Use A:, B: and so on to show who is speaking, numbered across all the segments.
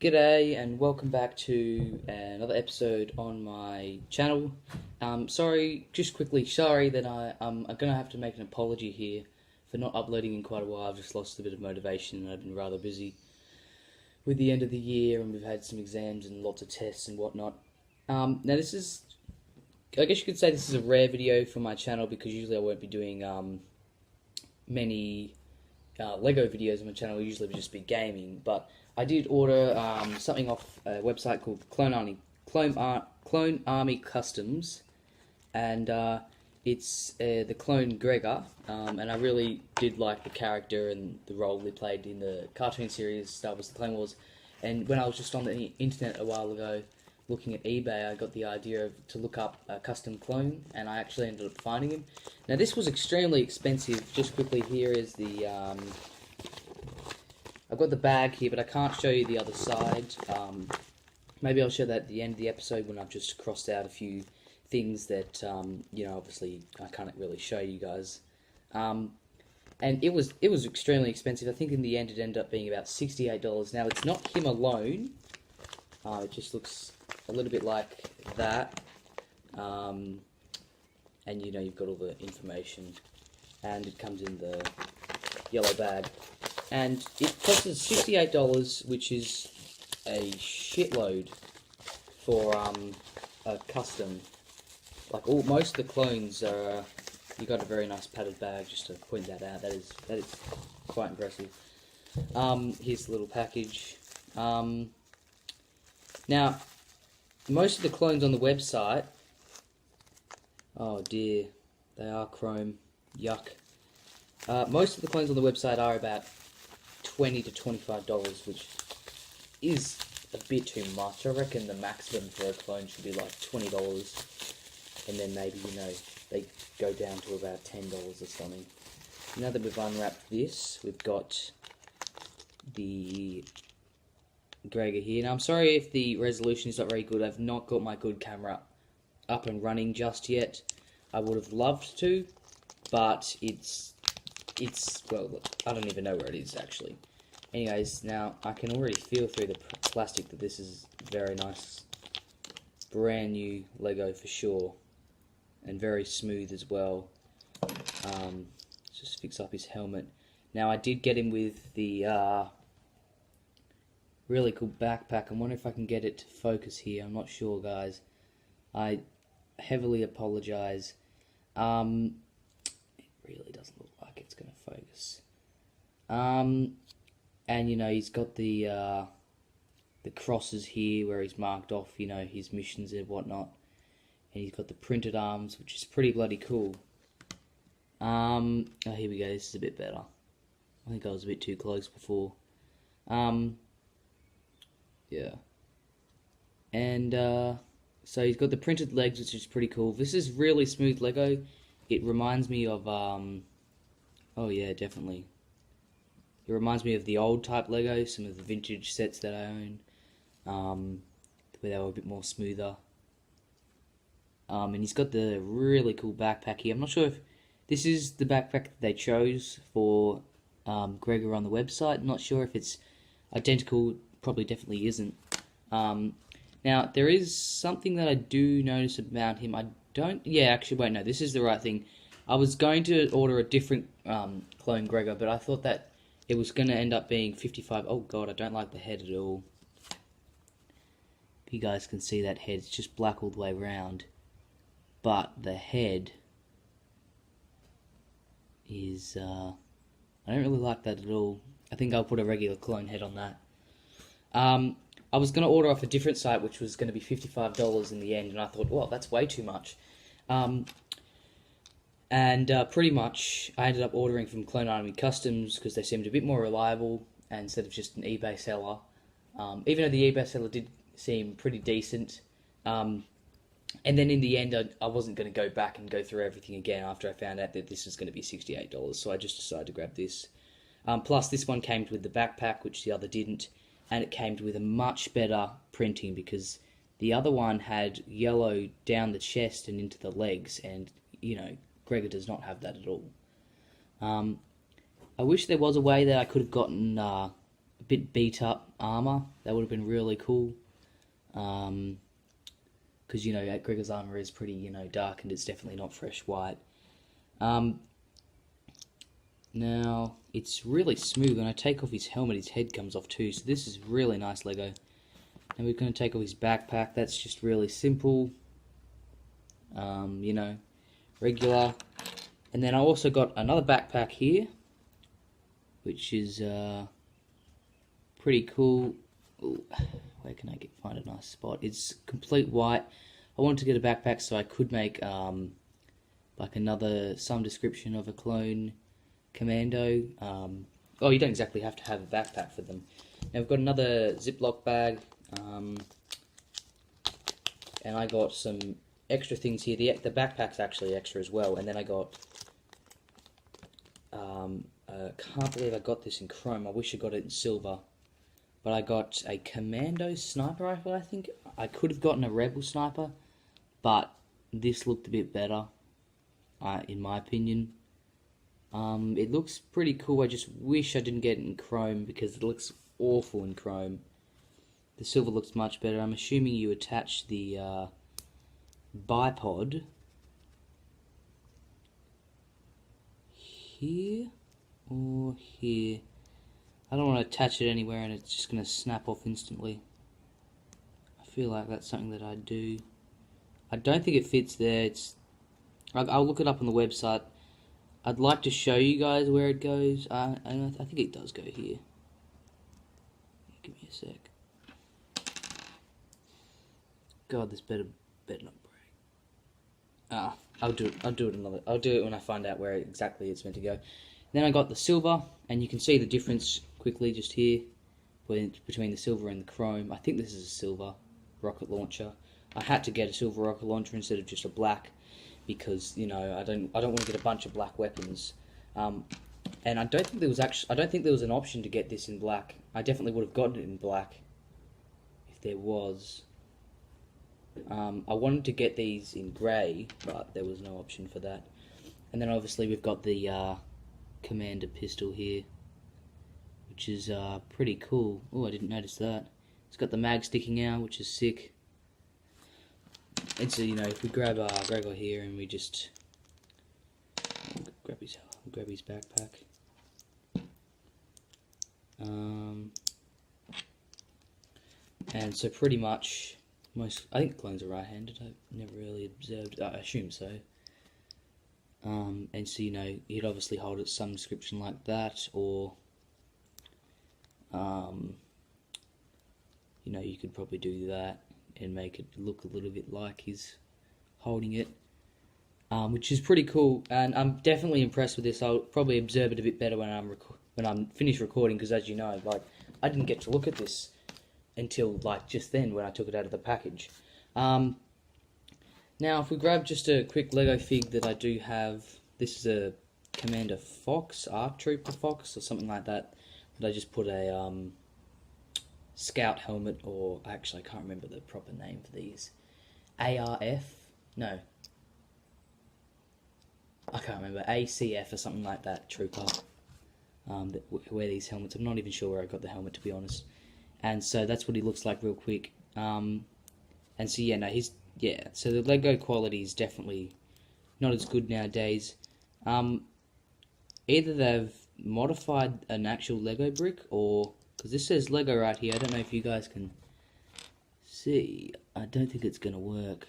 A: G'day and welcome back to another episode on my channel. Just quickly, sorry that I'm going to have to make an apology here for not uploading in quite a while. I've just lost a bit of motivation and I've been rather busy with the end of the year and we've had some exams and lots of tests and whatnot. Now this is, I guess you could say this is a rare video for my channel because usually I won't be doing many Lego videos on my channel. Usually would just be gaming, but I did order something off a website called Clone Army Customs, and it's the clone Gregor, and I really did like the character and the role they played in the cartoon series Star Wars: The Clone Wars. And when I was just on the internet a while ago looking at eBay, I got the idea to look up a custom clone, and I actually ended up finding him. Now this was extremely expensive. Just quickly, here is the I've got the bag here, but I can't show you the other side. Maybe I'll show that at the end of the episode when I've just crossed out a few things that, obviously I can't really show you guys. And it was extremely expensive. I think in the end it ended up being about $68. Now it's not him alone. It just looks a little bit like that. And you've got all the information. And it comes in the yellow bag. And it costs us $68, which is a shitload for a custom. Like most of the clones are, you got a very nice padded bag. Just to point that out, that is quite impressive. Here's the little package. Now, most of the clones on the website, oh dear, they are chrome. Yuck. Most of the clones on the website are about $20 to $25, which is a bit too much. I reckon the maximum for a clone should be like $20, and then maybe, they go down to about $10 or something. Now that we've unwrapped this, we've got the Gregor here. Now I'm sorry if the resolution is not very good. I've not got my good camera up and running just yet. I would have loved to, but well, I don't even know where it is actually. Anyways, now I can already feel through the plastic that this is very nice, brand new Lego for sure, and very smooth as well. Just fix up his helmet. Now I did get him with the really cool backpack. I wonder if I can get it to focus here. I'm not sure, guys. I heavily apologize. It really doesn't look like it's going to focus. And he's got the crosses here where he's marked off, his missions and whatnot. And he's got the printed arms, which is pretty bloody cool. Oh, here we go. This is a bit better. I think I was a bit too close before. Yeah. And so he's got the printed legs, which is pretty cool. This is really smooth Lego. It reminds me of, oh yeah, definitely. It reminds me of the old type Lego, some of the vintage sets that I own, where they were a bit more smoother. And he's got the really cool backpack here. I'm not sure if this is the backpack that they chose for Gregor on the website. I'm not sure if it's identical. Probably definitely isn't. Now, there is something that I do notice about him. Actually, wait, no, this is the right thing. I was going to order a different clone Gregor, but I thought that it was going to end up being 55. Oh god, I don't like the head at all. If you guys can see that head, it's just black all the way around. But the head is, I don't really like that at all. I think I'll put a regular clone head on that. I was going to order off a different site, which was going to be $55 in the end, and I thought, well, that's way too much. Pretty much, I ended up ordering from Clone Army Customs because they seemed a bit more reliable instead of just an eBay seller. Even though the eBay seller did seem pretty decent. And then in the end, I wasn't going to go back and go through everything again after I found out that this was going to be $68, so I just decided to grab this. Plus, this one came with the backpack, which the other didn't, and it came with a much better printing because the other one had yellow down the chest and into the legs, and, Gregor does not have that at all. I wish there was a way that I could have gotten bit beat up armor. That would have been really cool. Because you know Gregor's armor is pretty dark, and it's definitely not fresh white. Now it's really smooth. When I take off his helmet, his head comes off too. So this is really nice Lego. And we're going to take off his backpack. That's just really simple. Regular. And then I also got another backpack here, which is pretty cool. Ooh, where can I find a nice spot? It's complete white. I wanted to get a backpack so I could make like some description of a clone Commando. You don't exactly have to have a backpack for them. Now I've got another Ziploc bag, and I got some extra things here. The backpack's actually extra as well, and then I got can't believe I got this in chrome. I wish I got it in silver. But I got a Commando sniper rifle, I think. I could have gotten a Rebel sniper, but this looked a bit better, in my opinion. It looks pretty cool. I just wish I didn't get it in chrome because it looks awful in chrome. The silver looks much better. I'm assuming you attach the bipod here or here. I don't want to attach it anywhere and it's just going to snap off instantly. I feel like that's something that I do. I don't think it fits there. I'll look it up on the website. I'd like to show you guys where it goes. I think it does go here. Give me a sec. God, this better not break. I'll do it when I find out where exactly it's meant to go. Then I got the silver, and you can see the difference quickly just here between the silver and the chrome. I think this is a silver rocket launcher. I had to get a silver rocket launcher instead of just a black because I don't want to get a bunch of black weapons. And I don't think there was an option to get this in black. I definitely would have gotten it in black if there was. I wanted to get these in grey, but there was no option for that. And then obviously we've got the Commander pistol here, which is pretty cool. Oh, I didn't notice that. It's got the mag sticking out, which is sick. And so if we grab Gregor here and we just grab his backpack. And so pretty much I think clones are right-handed. I've never really observed. I assume so. And so you'd obviously hold it some description like that, or you could probably do that and make it look a little bit like he's holding it, which is pretty cool. And I'm definitely impressed with this. I'll probably observe it a bit better when I'm finished recording, because as you know, I didn't get to look at this until just then when I took it out of the package. Now, if we grab just a quick Lego fig that I do have, this is a Commander Fox, ARC Trooper Fox, or something like that. But I just put a Scout helmet, or actually I can't remember the proper name for these. ARF? No. I can't remember. ACF or something like that, Trooper. That wear these helmets. I'm not even sure where I got the helmet, to be honest. And so that's what he looks like real quick. And so so the Lego quality is definitely not as good nowadays. Either they've modified an actual Lego brick, or because this says Lego right here, I don't know if you guys can see. I don't think it's gonna work,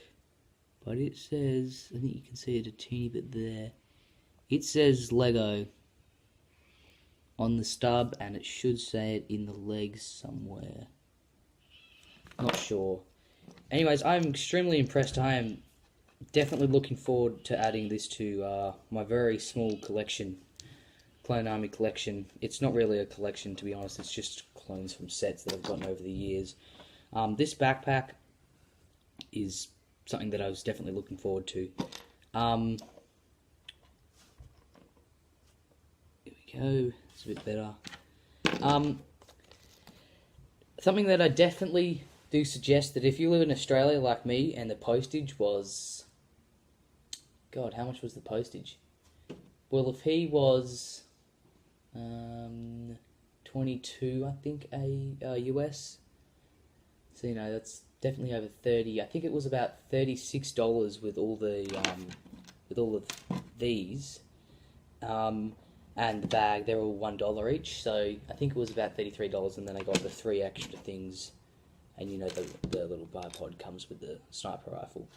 A: but it says, I think you can see it a teeny bit there. It says Lego on the stub, and it should say it in the legs somewhere. Not sure. Anyways, I'm extremely impressed. I am definitely looking forward to adding this to my very small collection, Clone Army collection. It's not really a collection, to be honest. It's just clones from sets that I've gotten over the years. This backpack is something that I was definitely looking forward to. Here we go. It's a bit better. Something that I definitely do suggest, that if you live in Australia like me and the postage was... God, how much was the postage? Well, if he was $22, I think, US. So that's definitely over 30. I think it was about $36 with all of these, and the bag. They're all $1 each. So I think it was about $33, and then I got the 3 extra things, and the little bipod comes with the sniper rifle.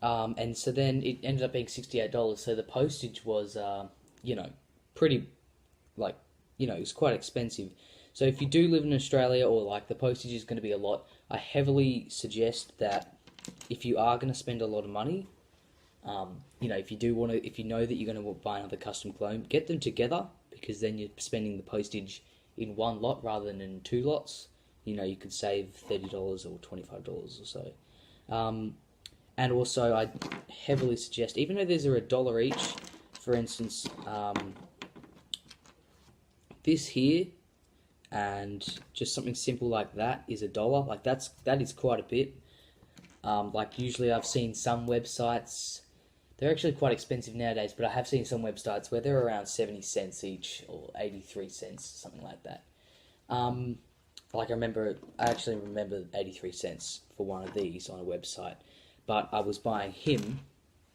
A: And so then it ended up being $68. So the postage was, pretty, it was quite expensive. So if you do live in Australia, or the postage is going to be a lot, I heavily suggest that if you are going to spend a lot of money, if you know that you're going to buy another custom clone, get them together, because then you're spending the postage in one lot rather than in 2 lots. You could save $30 or $25 or so. And also, I heavily suggest, even though these are $1 each, for instance, this here, and just something simple like that is $1. That is quite a bit. Usually I've seen some websites, they're actually quite expensive nowadays, but I have seen some websites where they're around 70 cents each, or 83 cents, something like that. I actually remember 83 cents for one of these on a website, but I was buying him,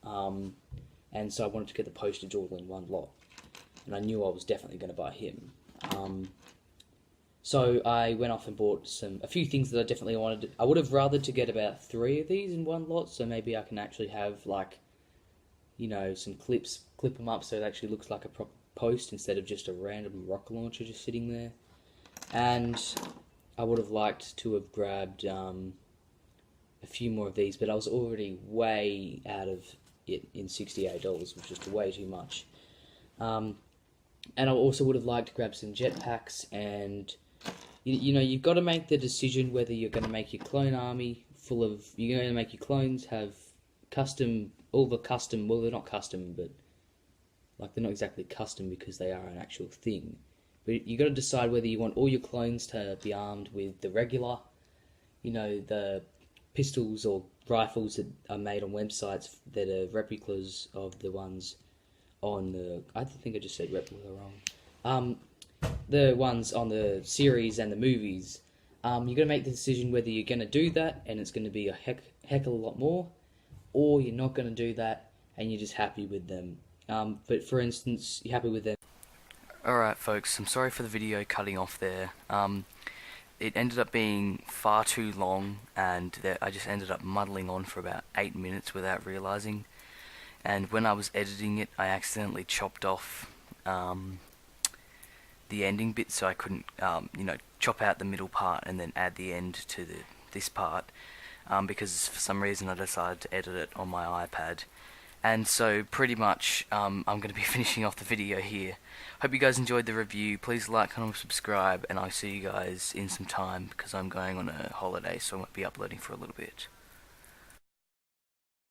A: and so I wanted to get the postage all in one lot, and I knew I was definitely going to buy him. So I went off and bought a few things that I definitely wanted. I would have rathered to get about 3 of these in one lot, so maybe I can actually have some clips, clip them up so it actually looks like a proper post instead of just a random rocket launcher just sitting there. And I would have liked to have grabbed a few more of these, but I was already way out of it in $68, which was just way too much. And I also would have liked to grab some jetpacks, and you've got to make the decision whether you're going to make your clone army you're going to make your clones have all the custom, well, they're not custom, but they're not exactly custom because they are an actual thing. But you got to decide whether you want all your clones to be armed with the regular, the pistols or rifles that are made on websites that are replicas of the ones on the, I think I just said replica wrong. The ones on the series and the movies. You're going to make the decision whether you're going to do that, and it's going to be a heck of a lot more, or you're not going to do that, and you're just happy with them. But for instance, you're happy with them. Alright folks, I'm sorry for the video cutting off there. It ended up being far too long, and I just ended up muddling on for about 8 minutes without realizing. And when I was editing it, I accidentally chopped off the ending bit, so I couldn't, chop out the middle part and then add the end to this part, because for some reason I decided to edit it on my iPad. And so pretty much I'm going to be finishing off the video here. Hope you guys enjoyed the review. Please like, comment, subscribe, and I'll see you guys in some time, because I'm going on a holiday, so I won't be uploading for a little bit.